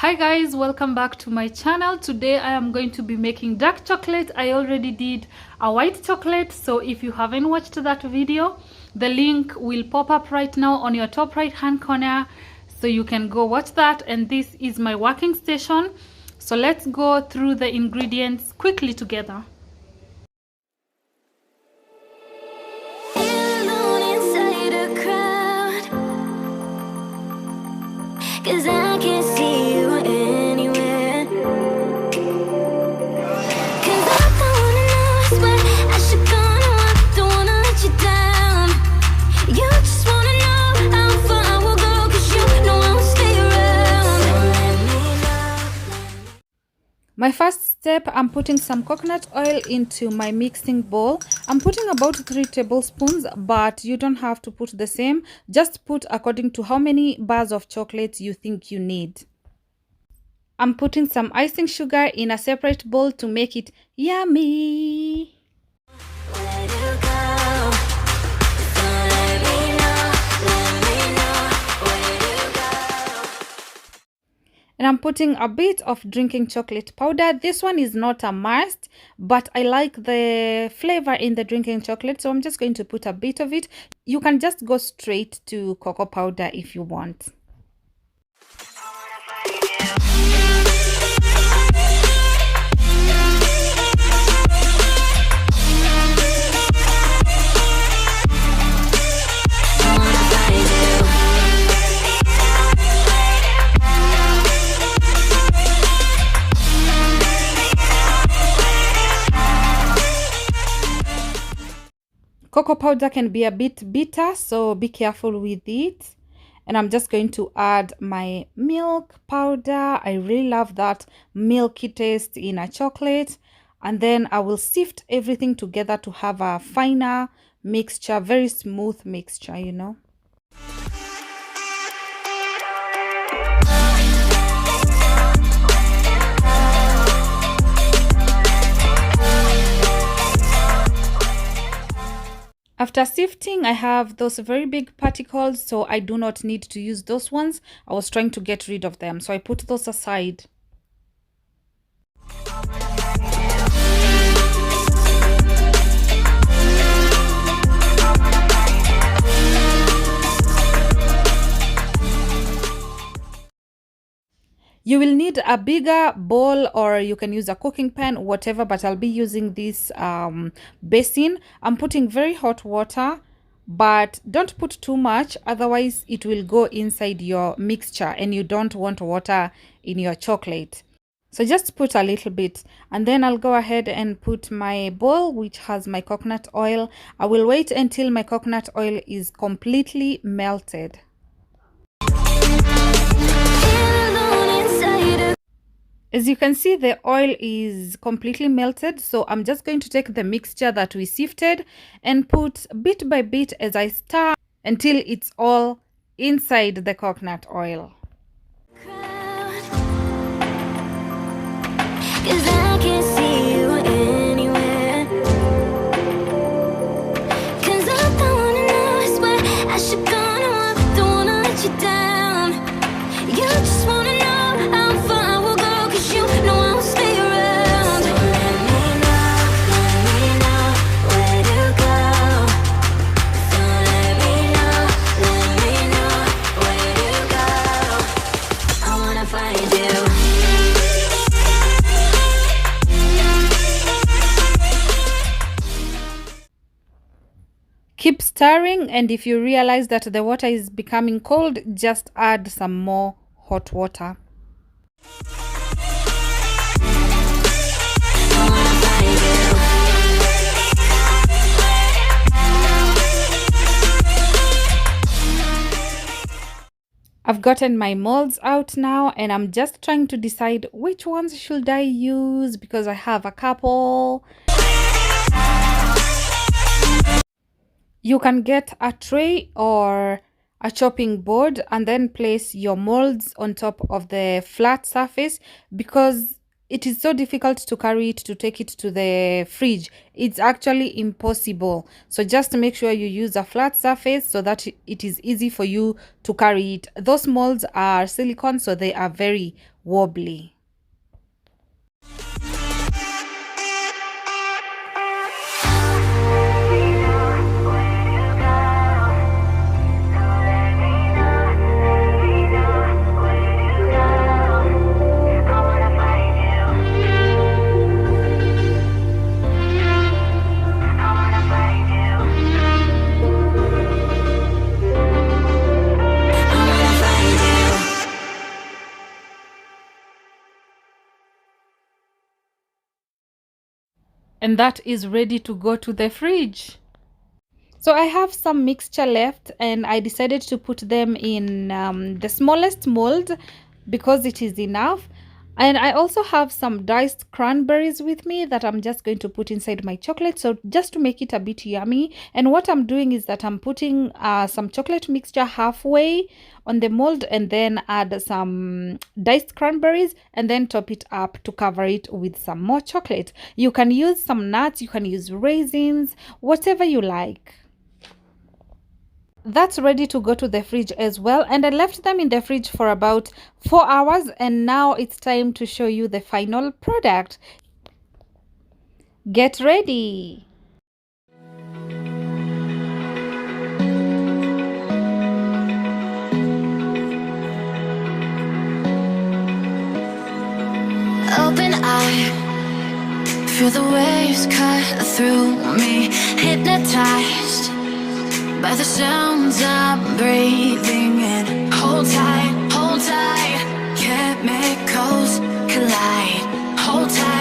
Hi guys, welcome back to my channel. Today I am going to be making dark chocolate. I already did a white chocolate, so if you haven't watched that video, the link will pop up right now on your top right hand corner, so you can go watch that. And this is my working station, so let's go through the ingredients quickly together. Cause I can't see you anywhere. Cause I don't wanna know, I swear I should go, no, I don't wanna let you down. You just wanna know how far I will go, cause you know I will stay around. So let me know. My first step, I'm putting some coconut oil into my mixing bowl. I'm putting about 3 tablespoons, but you don't have to put the same. Just put according to how many bars of chocolate you think you need. I'm putting some icing sugar in a separate bowl to make it yummy. Where to go? So let me know where to go. And I'm putting a bit of drinking chocolate powder. This one is not a must, but I like the flavor in the drinking chocolate, so I'm just going to put a bit of it. You can just go straight to cocoa powder if you want. Cocoa powder can be a bit bitter, so be careful with it. And I'm just going to add my milk powder. I really love that milky taste in a chocolate. And then I will sift everything together to have a finer mixture, very smooth mixture, you know. After sifting, I have those very big particles, so I do not need to use those ones. I was trying to get rid of them, so I put those aside. You will need a bigger bowl, or you can use a cooking pan, whatever, but I'll be using this basin. I'm putting very hot water, but don't put too much, otherwise it will go inside your mixture and you don't want water in your chocolate. So just put a little bit, and then I'll go ahead and put my bowl which has my coconut oil. I will wait until my coconut oil is completely melted. As you can see, the oil is completely melted, so I'm just going to take the mixture that we sifted and put bit by bit as I stir until it's all inside the coconut oil. Cause I can't see you anywhere. Cause I don't wanna know, I swear I should go, no, I don't wanna let you down. You just wanna know how far I will go, cause you know I will stay around. So let me know where to go. So let me know where to go. I wanna find you. Keep stirring, and if you realize that the water is becoming cold, just add some more hot water. I've gotten my molds out now, and I'm just trying to decide which ones should I use because I have a couple. You can get a tray or a chopping board and then place your molds on top of the flat surface, because it is so difficult to carry it to take it to the fridge. It's actually impossible. So just make sure you use a flat surface so that it is easy for you to carry it. Those molds are silicone, so they are very wobbly. And that is ready to go to the fridge. So I have some mixture left and I decided to put them in the smallest mold because it is enough. And I also have some diced cranberries with me that I'm just going to put inside my chocolate, so just to make it a bit yummy. And what I'm doing is that I'm putting some chocolate mixture halfway on the mold and then add some diced cranberries and then top it up to cover it with some more chocolate. You can use some nuts, you can use raisins, whatever you like. That's ready to go to the fridge as well, and I left them in the fridge for about 4 hours, and now it's time to show you the final product. Get ready. Open eye, feel the waves cut through me, hypnotized by the sounds I'm breathing in. Hold tight, chemicals collide. Hold tight.